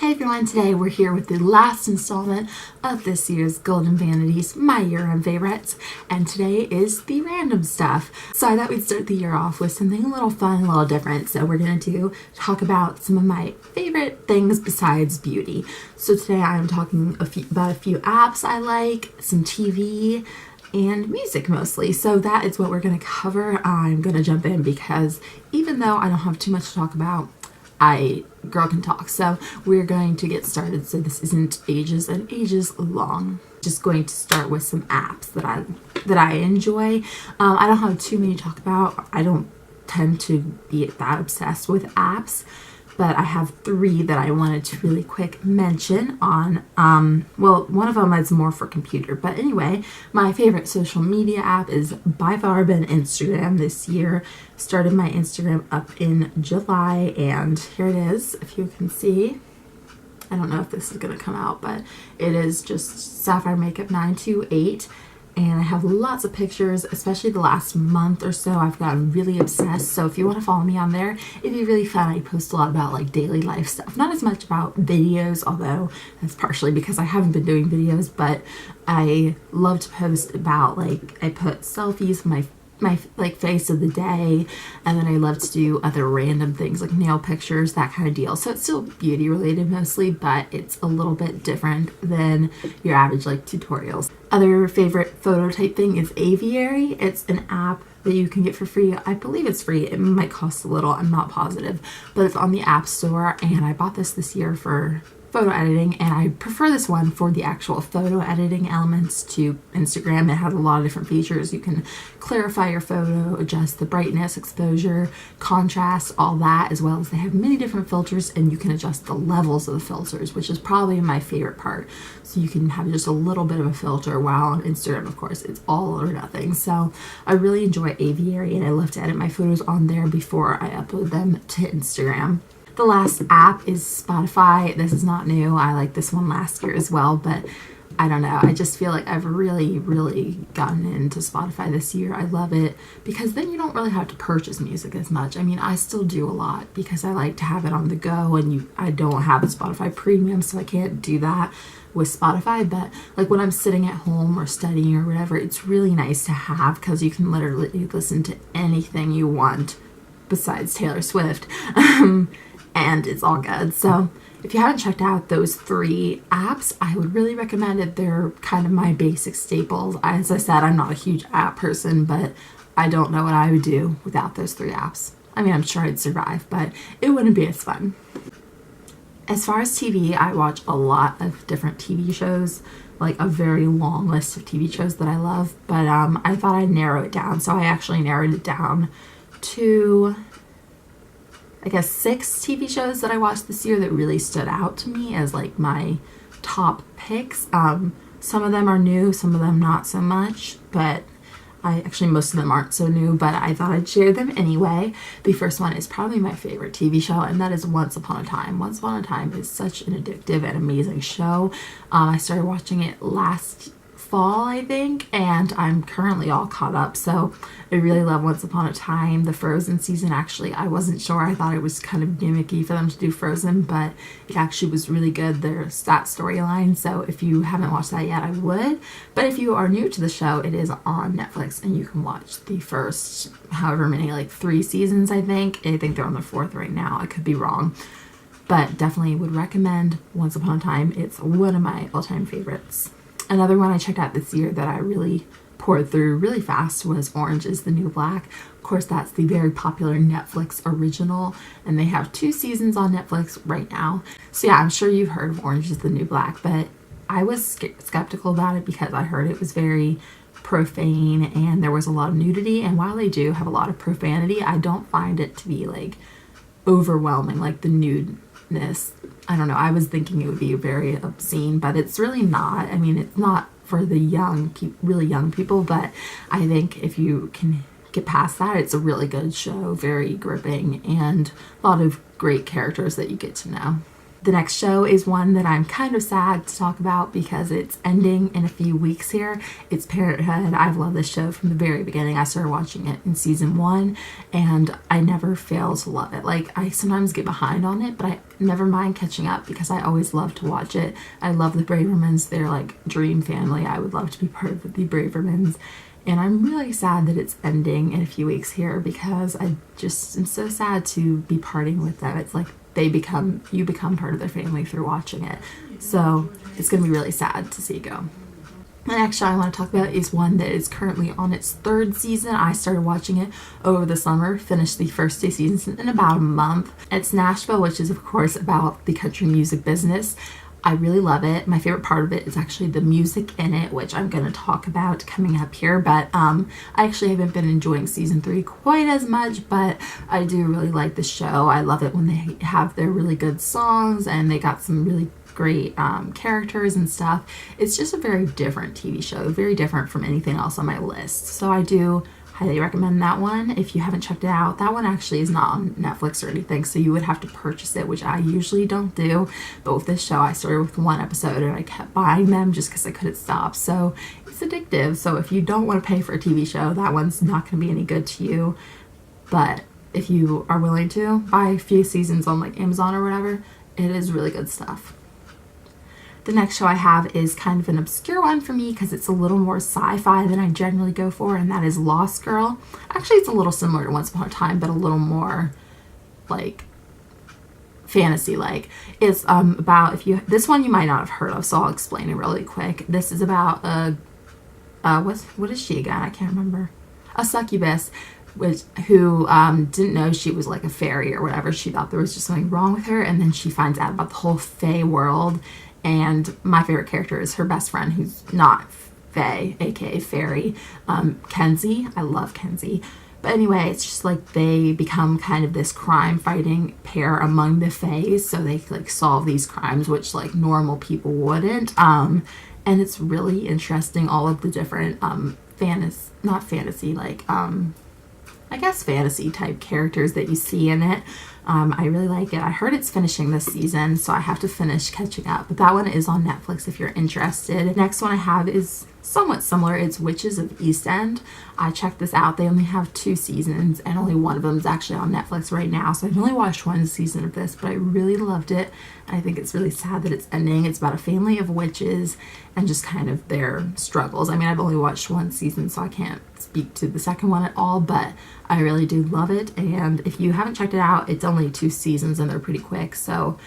Hey everyone, today we're here with the last installment of this year's Golden Vanities, my year-end favorites, and today is the random stuff. So I thought we'd start the year off with something a little fun, a little different. So we're going to talk about some of my favorite things besides beauty. So today I'm talking about a few apps I like, some TV, and music mostly. So that is what we're going to cover. I'm going to jump in because even though I don't have too much to talk about, girl can talk. So we're going to get started. So this isn't ages and ages long. Just going to start with some apps that I enjoy. I don't have too many to talk about. I don't tend to be that obsessed with apps, but I have three that I wanted to really quick mention on. Well, one of them is more for computer, but anyway, my favorite social media app is by far been Instagram this year. Started my Instagram up in July, and here it is, if you can see. I don't know if this is going to come out, but it is just Sapphire Makeup 928. And I have lots of pictures, especially the last month or so. I've gotten really obsessed. So if you want to follow me on there, it'd be really fun. I post a lot about like daily life stuff. Not as much about videos, although that's partially because I haven't been doing videos. But I love to post about, like, I put selfies of my like face of the day, and then I love to do other random things like nail pictures, that kind of deal. So it's still beauty related mostly, but it's a little bit different than your average like tutorials. Other favorite photo type thing is Aviary. It's an app that you can get for free. I believe it's free. It might cost a little, I'm not positive, but it's on the App Store, and I bought this year for photo editing, and I prefer this one for the actual photo editing elements to Instagram. It has a lot of different features. You can clarify your photo, adjust the brightness, exposure, contrast, all that, as well as they have many different filters, and you can adjust the levels of the filters, which is probably my favorite part. So you can have just a little bit of a filter, while on Instagram, of course, it's all or nothing. So I really enjoy Aviary, and I love to edit my photos on there before I upload them to Instagram. The last app is Spotify. This is not new. I liked this one last year as well, but I don't know. I just feel like I've really gotten into Spotify this year. I love it because then you don't really have to purchase music as much. I mean, I still do a lot because I like to have it on the go, and I don't have a Spotify premium, so I can't do that with Spotify. But like when I'm sitting at home or studying or whatever, it's really nice to have because you can literally listen to anything you want besides Taylor Swift. And it's all good. So if you haven't checked out those three apps, I would really recommend it. They're kind of my basic staples. As I said, I'm not a huge app person, but I don't know what I would do without those three apps. I mean, I'm sure I'd survive, but it wouldn't be as fun. As far as TV, I watch a lot of different TV shows, like a very long list of TV shows that I love, but I thought I'd narrow it down. So I actually narrowed it down to, I guess, 6 TV shows that I watched this year that really stood out to me as like my top picks. Some of them are new, some of them not so much, but most of them aren't so new, but I thought I'd share them anyway. The first one is probably my favorite TV show, and that is Once Upon a Time. Once Upon a Time is such an addictive and amazing show. I started watching it last fall, I think, and I'm currently all caught up. So I really love Once Upon a Time. The Frozen season, actually, I wasn't sure. I thought it was kind of gimmicky for them to do Frozen, but it actually was really good. There's that storyline. So if you haven't watched that yet, I would. But if you are new to the show, it is on Netflix, and you can watch the first however many, like 3 seasons, I think. I think they're on the 4th right now. I could be wrong. But definitely would recommend Once Upon a Time. It's one of my all-time favorites. Another one I checked out this year that I really poured through really fast was Orange is the New Black. Of course, that's the very popular Netflix original, and they have 2 seasons on Netflix right now. So yeah, I'm sure you've heard of Orange is the New Black, but I was skeptical about it because I heard it was very profane and there was a lot of nudity, and while they do have a lot of profanity, I don't find it to be like overwhelming, like the nudeness. I don't know, I was thinking it would be very obscene, but it's really not. I mean, it's not for the really young people, but I think if you can get past that, it's a really good show, very gripping, and a lot of great characters that you get to know. The next show is one that I'm kind of sad to talk about because it's ending in a few weeks here. It's Parenthood. I've loved this show from the very beginning. I started watching it in season 1 and I never fail to love it. Like, I sometimes get behind on it, but I never mind catching up because I always love to watch it. I love the Bravermans. They're like dream family. I would love to be part of the Bravermans. And I'm really sad that it's ending in a few weeks here because I just am so sad to be parting with them. It's like you become part of their family through watching it. So it's going to be really sad to see it go. The next show I want to talk about is one that is currently on its 3rd season. I started watching it over the summer, finished the first 2 seasons in about a month. It's Nashville, which is of course about the country music business. I really love it. My favorite part of it is actually the music in it, which I'm going to talk about coming up here. But I actually haven't been enjoying season 3 quite as much, but I do really like the show. I love it when they have their really good songs and they got some really great characters and stuff. It's just a very different TV show, very different from anything else on my list. So I do highly recommend that one if you haven't checked it out. That one actually is not on Netflix or anything, so you would have to purchase it, which I usually don't do. But with this show, I started with 1 episode and I kept buying them just because I couldn't stop. So it's addictive. So if you don't want to pay for a TV show, that one's not going to be any good to you. But if you are willing to buy a few seasons on like Amazon or whatever, it is really good stuff. The next show I have is kind of an obscure one for me because it's a little more sci-fi than I generally go for, and that is Lost Girl. Actually, it's a little similar to Once Upon a Time, but a little more like fantasy-like. It's about, this one you might not have heard of, so I'll explain it really quick. This is about what is she again? I can't remember. A succubus who didn't know she was like a fairy or whatever. She thought there was just something wrong with her, and then she finds out about the whole fae world. And my favorite character is her best friend, who's not fae, aka fairy, Kenzie. I love Kenzie. But anyway, it's just like they become kind of this crime-fighting pair among the fae, so they like solve these crimes, which like normal people wouldn't. And it's really interesting, all of the different I guess fantasy type characters that you see in it. I really like it. I heard it's finishing this season, so I have to finish catching up. But that one is on Netflix if you're interested. Next one I have is somewhat similar. It's Witches of East End. I checked this out. They only have 2 seasons, and only one of them is actually on Netflix right now. So I've only watched 1 season of this, but I really loved it. I think it's really sad that it's ending. It's about a family of witches and just kind of their struggles. I mean, I've only watched 1 season, so I can't speak to the second one at all, but I really do love it. And if you haven't checked it out, it's only 2 seasons and they're pretty quick. So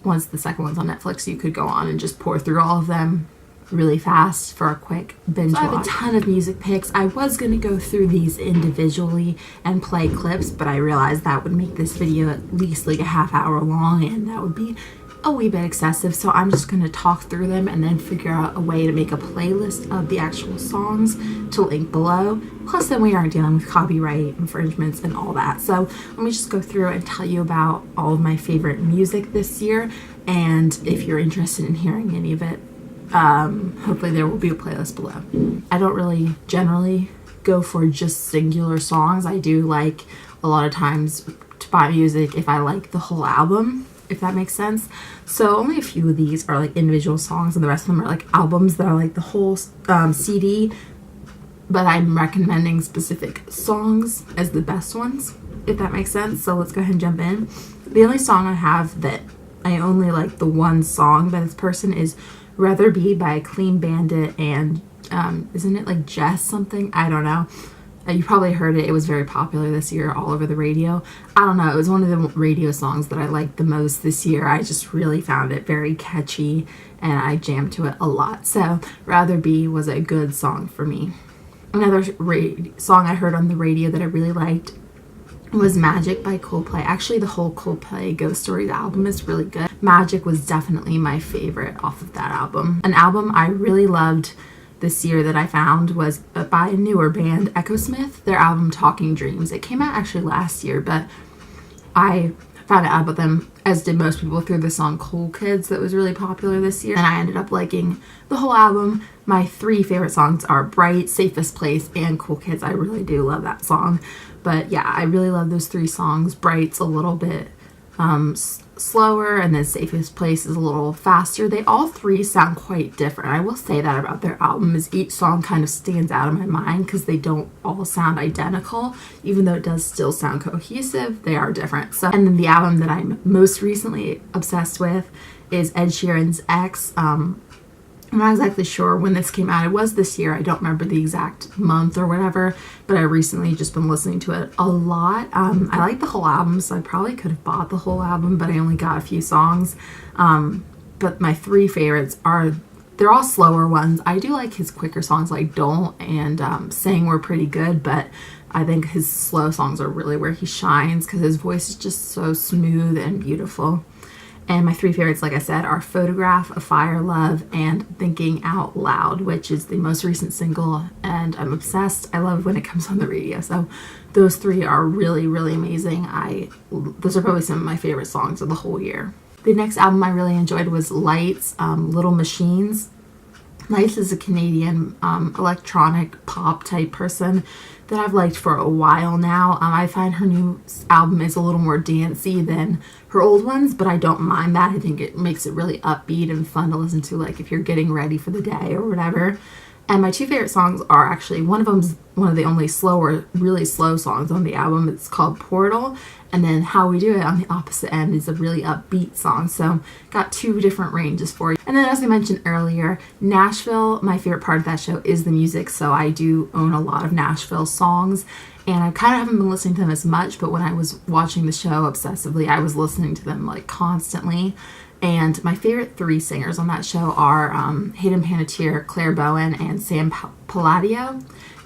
once the second one's on Netflix, you could go on and just pour through all of them really fast for a quick binge watch. I have a ton of music picks. I was going to go through these individually and play clips, but I realized that would make this video at least like a half hour long, and that would be a wee bit excessive, so I'm just going to talk through them and then figure out a way to make a playlist of the actual songs to link below. Plus then we aren't dealing with copyright infringements and all that. So let me just go through and tell you about all of my favorite music this year, and if you're interested in hearing any of it, hopefully there will be a playlist below. I don't really generally go for just singular songs. I do like a lot of times to buy music if I like the whole album, if that makes sense. So only a few of these are like individual songs, and the rest of them are like albums that are like the whole CD, but I'm recommending specific songs as the best ones, if that makes sense. So let's go ahead and jump in. The only song I have that I only like the one song by this person is Rather Be by Clean Bandit and isn't it like Jess something? I don't know. You probably heard it. It was very popular this year all over the radio. I don't know. It was one of the radio songs that I liked the most this year. I just really found it very catchy and I jammed to it a lot. So Rather Be was a good song for me. Another song I heard on the radio that I really liked was Magic by Coldplay. Actually, the whole Coldplay Ghost Stories album is really good. Magic was definitely my favorite off of that album. An album I really loved this year that I found was by a newer band, Echo Smith, their album Talking Dreams. It came out actually last year, but I found out about them, as did most people, through the song Cool Kids that was really popular this year, and I ended up liking the whole album. My 3 favorite songs are Bright, Safest Place, and Cool Kids. I really do love that song. But yeah, I really love those 3 songs. Bright's a little bit slower, and then Safest Place is a little faster. They all three sound quite different. I will say that about their album, is each song kind of stands out in my mind because they don't all sound identical. Even though it does still sound cohesive, they are different. So, and then the album that I'm most recently obsessed with is Ed Sheeran's X. I'm not exactly sure when this came out. It was this year. I don't remember the exact month or whatever, but I recently just been listening to it a lot. I like the whole album, so I probably could have bought the whole album, but I only got a few songs. But my three favorites they're all slower ones. I do like his quicker songs like Don't and Sing were pretty good, but I think his slow songs are really where he shines because his voice is just so smooth and beautiful. And my three favorites, like I said, are Photograph, A Fire Love, and Thinking Out Loud, which is the most recent single, and I'm obsessed. I love when it comes on the radio. So those three are really, really amazing. Those are probably some of my favorite songs of the whole year. The next album I really enjoyed was Lights, Little Machines. Lights is a Canadian electronic pop type person that I've liked for a while now. I find her new album is a little more dancey than her old ones, but I don't mind that. I think it makes it really upbeat and fun to listen to, like if you're getting ready for the day or whatever. And my two favorite songs are actually, one of them's one of the only really slow songs on the album. It's called Portal. And then How We Do It on the opposite end is a really upbeat song. So got two different ranges for you. And then as I mentioned earlier, Nashville, my favorite part of that show is the music. So I do own a lot of Nashville songs. And I kind of haven't been listening to them as much, but when I was watching the show obsessively, I was listening to them like constantly. And my favorite three singers on that show are Hayden Panettiere, Claire Bowen, and Sam Palladio,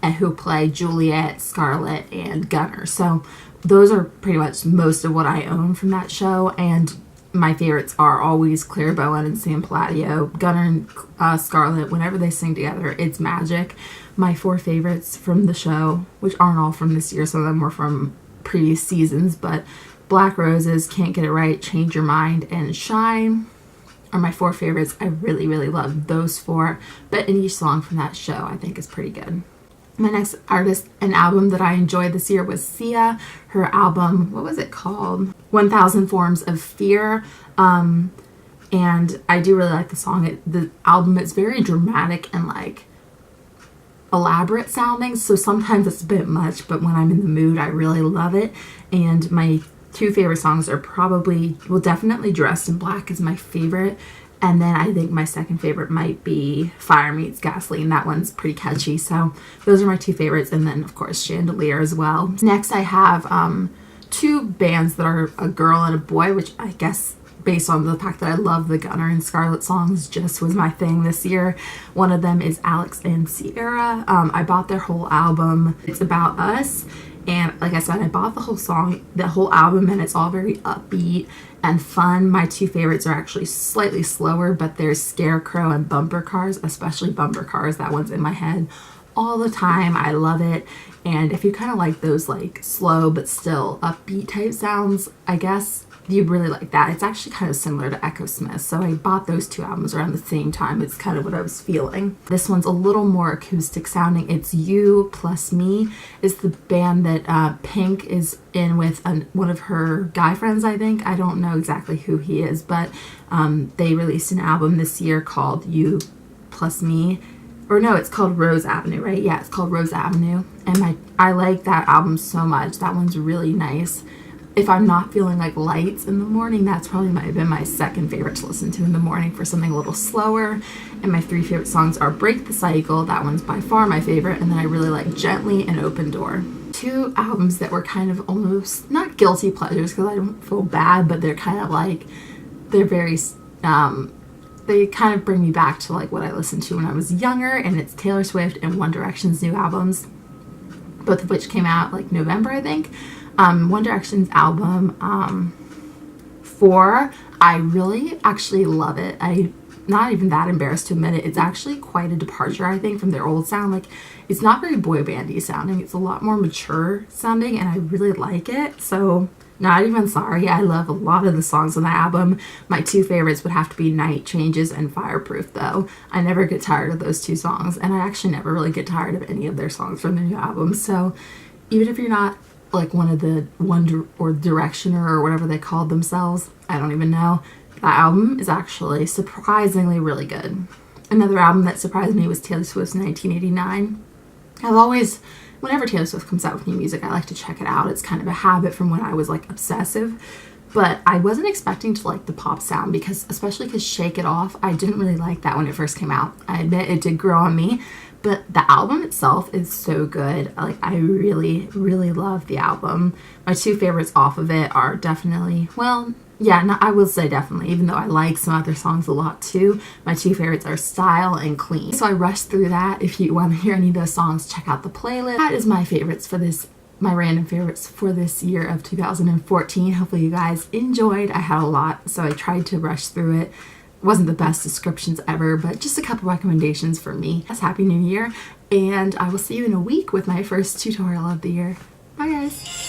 and who play Juliet, Scarlett, and Gunnar. So those are pretty much most of what I own from that show. And my favorites are always Claire Bowen and Sam Palladio. Gunnar and Scarlett, whenever they sing together, it's magic. My four favorites from the show, which aren't all from this year, some of them were from previous seasons, but Black Roses, Can't Get It Right, Change Your Mind, and Shine are my four favorites. I really, really love those four, but each song from that show I think is pretty good. My next artist and album that I enjoyed this year was Sia. Her album, what was it called? 1000 Forms of Fear. And I do really like the song. The album is very dramatic and like elaborate sounding, so sometimes it's a bit much, but when I'm in the mood, I really love it. And my two favorite songs are definitely Dressed in Black is my favorite. And then I think my second favorite might be Fire Meets Gasoline. That one's pretty catchy. So those are my two favorites. And then, of course, Chandelier as well. Next, I have two bands that are a girl and a boy, which I guess based on the fact that I love the Gunnar and Scarlett songs just was my thing this year. One of them is Alex and Sierra. I bought their whole album. It's About Us. And like I said, I bought the whole album, and it's all very upbeat and fun. My two favorites are actually slightly slower, but there's Scarecrow and Bumper Cars, especially Bumper Cars. That one's in my head all the time. I love it. And if you kind of like those like slow but still upbeat type sounds, I guess you'd really like that. It's actually kind of similar to Echo Smith. So I bought those two albums around the same time. It's kind of what I was feeling. This one's a little more acoustic sounding. It's You Plus Me. It's the band that Pink is in with one of her guy friends, I think. I don't know exactly who he is, but they released an album this year called You Plus Me. Or no, it's called Rose Avenue, right? Yeah, it's called Rose Avenue. And I like that album so much. That one's really nice. If I'm not feeling like lights in the morning, that's probably might have been my second favorite to listen to in the morning for something a little slower. And my three favorite songs are Break the Cycle. That one's by far my favorite. And then I really like Gently and Open Door. Two albums that were kind of almost, not guilty pleasures because I don't feel bad, but they're kind of like, they're very, they kind of bring me back to like what I listened to when I was younger. And it's Taylor Swift and One Direction's new albums, both of which came out like November, I think. One Direction's album, 4, I really actually love it. I'm not even that embarrassed to admit it. It's actually quite a departure, I think, from their old sound. Like, it's not very boy bandy sounding. It's a lot more mature sounding, and I really like it. So, not even sorry. I love a lot of the songs on the album. My two favorites would have to be Night Changes and Fireproof, though. I never get tired of those two songs, and I actually never really get tired of any of their songs from the new album. So, even if you're not like one of the or Directioner or whatever they called themselves. I don't even know. That album is actually surprisingly really good. Another album that surprised me was Taylor Swift's 1989. I've always, whenever Taylor Swift comes out with new music, I like to check it out. It's kind of a habit from when I was like obsessive. But I wasn't expecting to like the pop sound because, especially because Shake It Off, I didn't really like that when it first came out. I admit it did grow on me, but the album itself is so good. Like, I really, really love the album. My two favorites off of it are definitely, well, yeah, no, I will say definitely, even though I like some other songs a lot too. My two favorites are Style and Clean. So I rushed through that. If you want to hear any of those songs, check out the playlist. That is my favorites for this, my random favorites for this year of 2014. Hopefully you guys enjoyed. I had a lot, so I tried to rush through it. Wasn't the best descriptions ever, but just a couple recommendations for me. Happy New Year, and I will see you in a week with my first tutorial of the year. Bye guys!